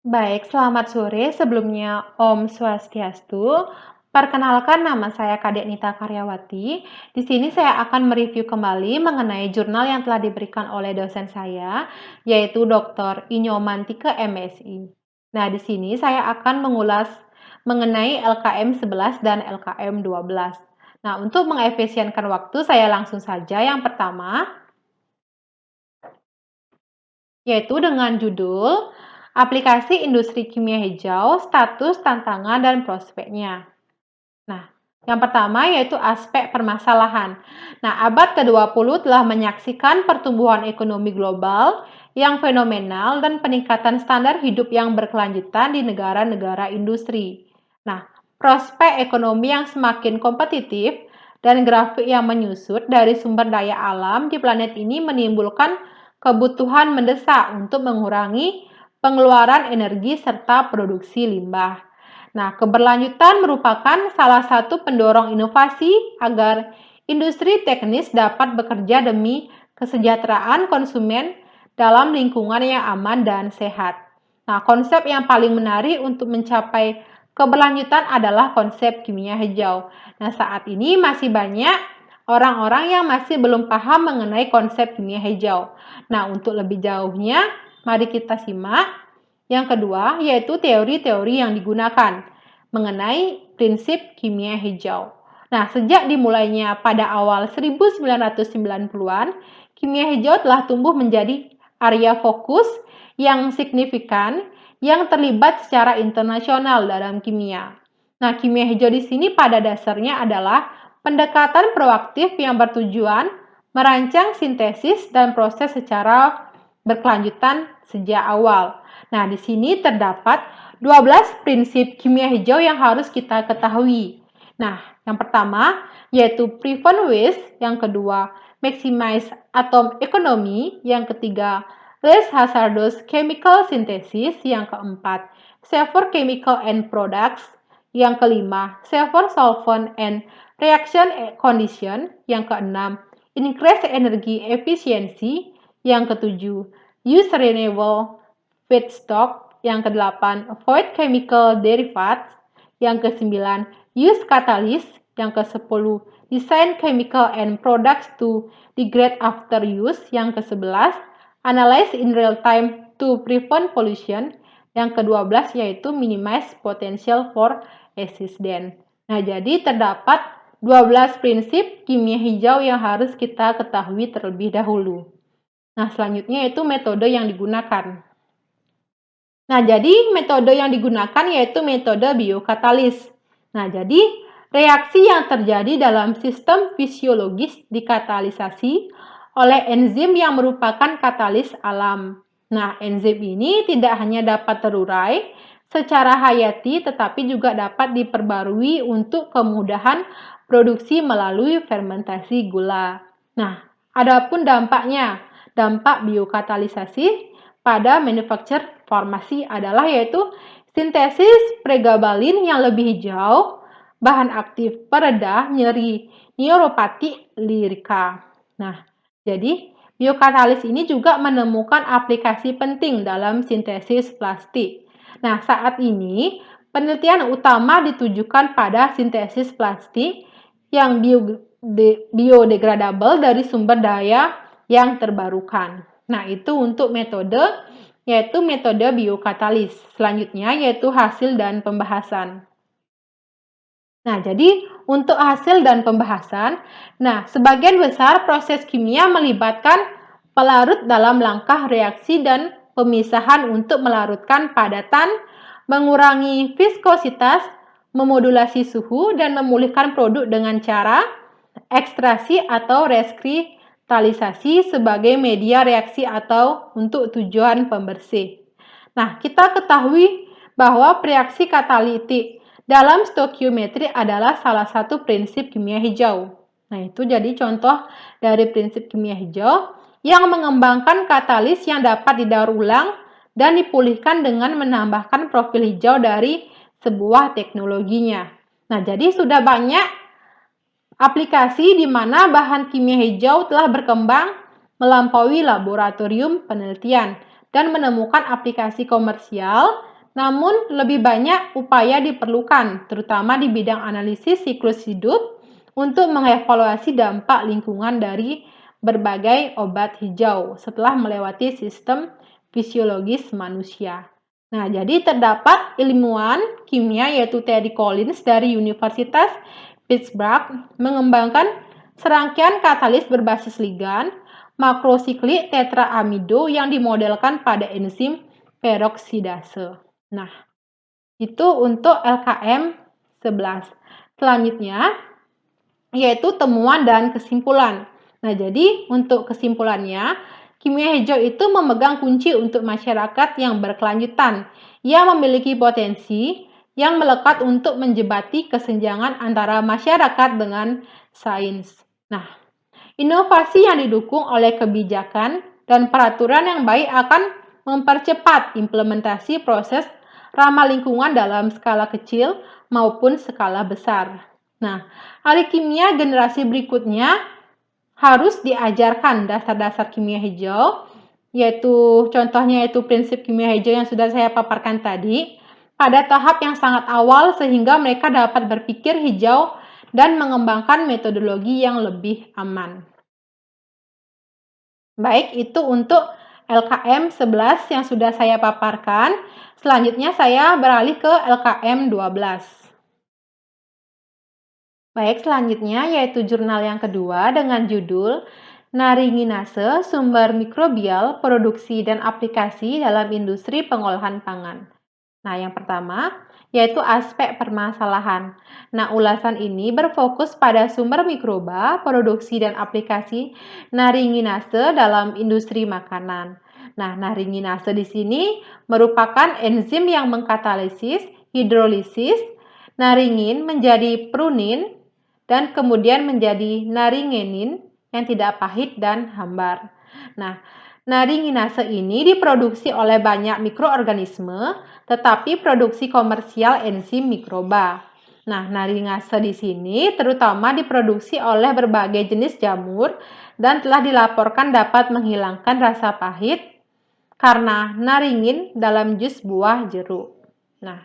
Baik, selamat sore. Sebelumnya Om Swastiastu. Perkenalkan nama saya Kadek Nita Karyawati. Di sini saya akan mereview kembali mengenai jurnal yang telah diberikan oleh dosen saya, yaitu Dr. Inyomantika MSI. Nah, di sini saya akan mengulas mengenai LKM 11 dan LKM 12. Nah, untuk mengefisienkan waktu, saya langsung saja yang pertama, yaitu dengan judul Aplikasi Industri Kimia Hijau, Status, Tantangan, dan Prospeknya. Nah, yang pertama yaitu aspek permasalahan. Nah, abad ke-20 telah menyaksikan pertumbuhan ekonomi global yang fenomenal dan peningkatan standar hidup yang berkelanjutan di negara-negara industri. Nah, prospek ekonomi yang semakin kompetitif dan grafik yang menyusut dari sumber daya alam di planet ini menimbulkan kebutuhan mendesak untuk mengurangi pengeluaran energi serta produksi limbah. Nah, keberlanjutan merupakan salah satu pendorong inovasi agar industri teknis dapat bekerja demi kesejahteraan konsumen dalam lingkungan yang aman dan sehat. Nah, konsep yang paling menarik untuk mencapai keberlanjutan adalah konsep kimia hijau. Nah, saat ini masih banyak orang-orang yang masih belum paham mengenai konsep kimia hijau. Nah, untuk lebih jauhnya, mari kita simak. Yang kedua, yaitu teori-teori yang digunakan mengenai prinsip kimia hijau. Nah, sejak dimulainya pada awal 1990-an, kimia hijau telah tumbuh menjadi area fokus yang signifikan yang terlibat secara internasional dalam kimia. Nah, kimia hijau di sini pada dasarnya adalah pendekatan proaktif yang bertujuan merancang sintesis dan proses secara berkelanjutan sejak awal. Nah, di sini terdapat 12 prinsip kimia hijau yang harus kita ketahui. Nah, yang pertama yaitu prevent waste, yang kedua maximize atom economy, yang ketiga less hazardous chemical synthesis, yang keempat safer chemical end products, yang kelima safer solvent and reaction condition, yang keenam increase energy efficiency, yang ketujuh use renewable feedstock, yang kedelapan avoid chemical derivatives, yang kesembilan use catalyst, yang kesepuluh design chemical and products to degrade after use, yang kesebelas analyze in real time to prevent pollution, yang kedua belas yaitu minimize potential for accident. Nah, jadi terdapat 12 prinsip kimia hijau yang harus kita ketahui terlebih dahulu. Nah, selanjutnya yaitu metode yang digunakan. Nah, jadi metode yang digunakan yaitu metode biokatalis. Nah, jadi reaksi yang terjadi dalam sistem fisiologis dikatalisasi oleh enzim yang merupakan katalis alam. Nah, enzim ini tidak hanya dapat terurai secara hayati tetapi juga dapat diperbarui untuk kemudahan produksi melalui fermentasi gula. Nah, adapun dampaknya, dampak biokatalisasi pada manufacture farmasi adalah yaitu sintesis pregabalin yang lebih hijau, bahan aktif pereda nyeri neuropati lirika. Nah, jadi biokatalis ini juga menemukan aplikasi penting dalam sintesis plastik. Nah, saat ini penelitian utama ditujukan pada sintesis plastik yang biodegradable dari sumber daya yang terbarukan. Nah, itu untuk metode yaitu metode biokatalis. Selanjutnya yaitu hasil dan pembahasan. Nah, jadi untuk hasil dan pembahasan, sebagian besar proses kimia melibatkan pelarut dalam langkah reaksi dan pemisahan untuk melarutkan padatan, mengurangi viskositas, memodulasi suhu, dan memulihkan produk dengan cara ekstraksi atau reskristalisasi sebagai media reaksi atau untuk tujuan pembersih. Nah, kita ketahui bahwa reaksi katalitik dalam stoikiometri adalah salah satu prinsip kimia hijau. Nah, itu jadi contoh dari prinsip kimia hijau yang mengembangkan katalis yang dapat didaur ulang dan dipulihkan dengan menambahkan profil hijau dari sebuah teknologinya. Nah, jadi sudah banyak aplikasi di mana bahan kimia hijau telah berkembang melampaui laboratorium penelitian dan menemukan aplikasi komersial Namun, lebih banyak upaya diperlukan, terutama di bidang analisis siklus hidup, untuk mengevaluasi dampak lingkungan dari berbagai obat hijau setelah melewati sistem fisiologis manusia. Nah, jadi terdapat ilmuwan kimia yaitu Terry Collins dari Universitas Pittsburgh mengembangkan serangkaian katalis berbasis ligan makrosiklik tetraamido yang dimodelkan pada enzim peroksidase. Nah, itu untuk LKM 11. Selanjutnya, yaitu temuan dan kesimpulan. Nah, jadi untuk kesimpulannya, kimia hijau itu memegang kunci untuk masyarakat yang berkelanjutan. Ia memiliki potensi yang melekat untuk menjebati kesenjangan antara masyarakat dengan sains. Nah, inovasi yang didukung oleh kebijakan dan peraturan yang baik akan mempercepat implementasi proses ramah lingkungan dalam skala kecil maupun skala besar. Nah, ahli kimia generasi berikutnya harus diajarkan dasar-dasar kimia hijau, yaitu contohnya yaitu prinsip kimia hijau yang sudah saya paparkan tadi, pada tahap yang sangat awal sehingga mereka dapat berpikir hijau dan mengembangkan metodologi yang lebih aman. Baik, itu untuk LKM 11 yang sudah saya paparkan. Selanjutnya saya beralih ke LKM 12. Baik, selanjutnya yaitu jurnal yang kedua dengan judul Naringinase, Sumber Mikrobial, Produksi dan Aplikasi dalam Industri Pengolahan Pangan. Nah, yang pertama yaitu aspek permasalahan. Nah, ulasan ini berfokus pada sumber mikroba, produksi dan aplikasi naringinase dalam industri makanan. Nah, naringinase di sini merupakan enzim yang mengkatalisis hidrolisis naringin menjadi prunin dan kemudian menjadi naringenin yang tidak pahit dan hambar. Nah, naringinase ini diproduksi oleh banyak mikroorganisme, tetapi produksi komersial enzim mikroba. Nah, naringinase di sini terutama diproduksi oleh berbagai jenis jamur dan telah dilaporkan dapat menghilangkan rasa pahit karena naringin dalam jus buah jeruk. Nah,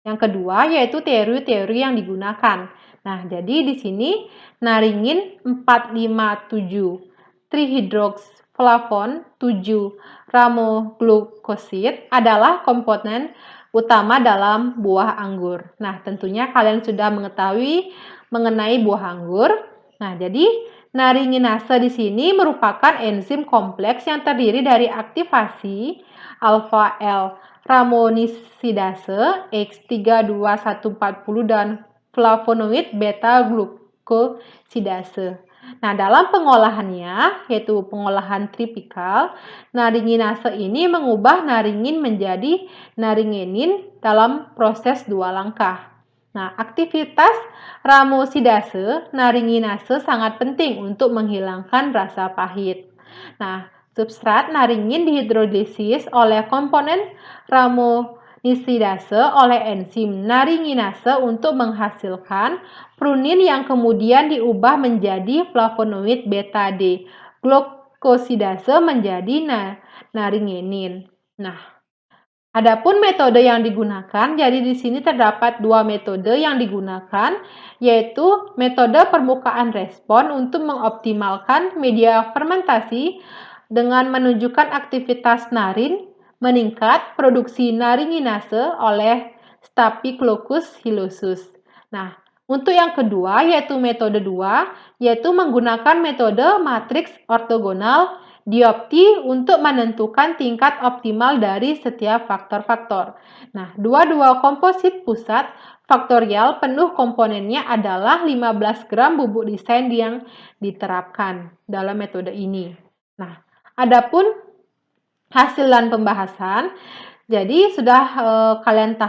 yang kedua yaitu teori-teori yang digunakan. Nah, jadi di sini naringin 457, trihidroksflavon 7, ramoglukosid adalah komponen utama dalam buah anggur. Nah, tentunya kalian sudah mengetahui mengenai buah anggur. Nah, jadi naringinase di sini merupakan enzim kompleks yang terdiri dari aktivasi alfa L ramonisidase X32140 dan flavonoid beta-glukosidase. Nah, dalam pengolahannya, yaitu pengolahan tripikal, naringinase ini mengubah naringin menjadi naringenin dalam proses 2 langkah. Nah, aktivitas ramosidase naringinase sangat penting untuk menghilangkan rasa pahit. Nah, substrat naringin dihidrolisis oleh komponen ramonisidase oleh enzim naringinase untuk menghasilkan prunin yang kemudian diubah menjadi flavonoid beta-D. Glukosidase menjadi naringenin. Nah, adapun metode yang digunakan, jadi di sini terdapat 2 metode yang digunakan, yaitu metode permukaan respon untuk mengoptimalkan media fermentasi dengan menunjukkan aktivitas narin meningkat produksi naringinase oleh Staphylococcus hylosus. Nah, untuk yang kedua yaitu metode 2, yaitu menggunakan metode matriks ortogonal diopti untuk menentukan tingkat optimal dari setiap faktor-faktor. Nah, dua-dua komposit pusat faktorial penuh komponennya adalah 15 gram bubuk desain yang diterapkan dalam metode ini. Nah, adapun hasil dan pembahasan, jadi sudah kalian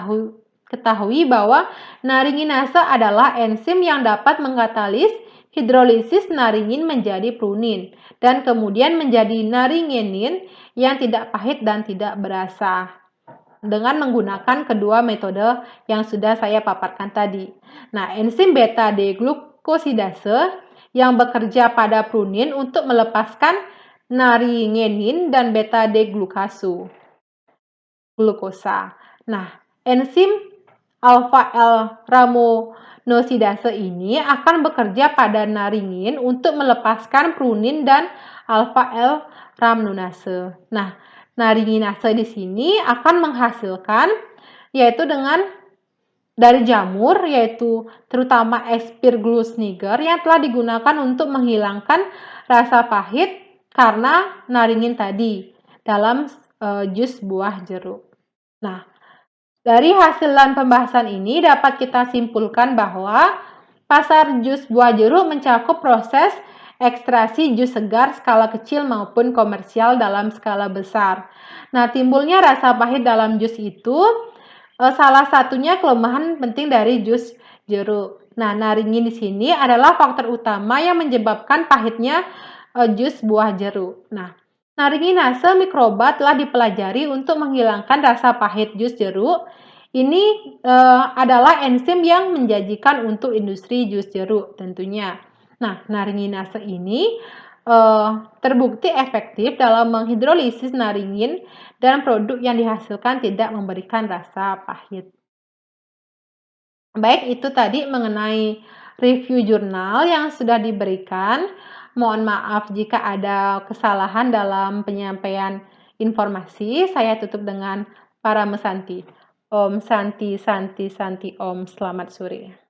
ketahui bahwa naringinase adalah enzim yang dapat mengkatalis hidrolisis naringin menjadi prunin dan kemudian menjadi naringenin yang tidak pahit dan tidak berasa dengan menggunakan kedua metode yang sudah saya paparkan tadi. Nah, enzim beta-D-glukosidase yang bekerja pada prunin untuk melepaskan naringenin dan beta-D-glukosa. Nah, enzim alfa-L-ramonosidase ini akan bekerja pada naringin untuk melepaskan prunin dan alfa-L-rhamnonase. Nah, naringinase di sini akan menghasilkan yaitu dari jamur, yaitu terutama Spirulus niger yang telah digunakan untuk menghilangkan rasa pahit karena naringin tadi dalam jus buah jeruk. Nah, dari hasilan pembahasan ini dapat kita simpulkan bahwa pasar jus buah jeruk mencakup proses ekstraksi jus segar skala kecil maupun komersial dalam skala besar. Nah, timbulnya rasa pahit dalam jus itu salah satunya kelemahan penting dari jus jeruk. Nah, naringin di sini adalah faktor utama yang menyebabkan pahitnya jus buah jeruk. Nah, naringinase mikroba telah dipelajari untuk menghilangkan rasa pahit jus jeruk. Ini adalah enzim yang menjanjikan untuk industri jus jeruk tentunya. Nah, naringinase ini terbukti efektif dalam menghidrolisis naringin dan produk yang dihasilkan tidak memberikan rasa pahit. Baik, itu tadi mengenai review jurnal yang sudah diberikan. Mohon maaf jika ada kesalahan dalam penyampaian informasi. Saya tutup dengan para mesanti. Om Santi Santi Santi Om. Selamat sore.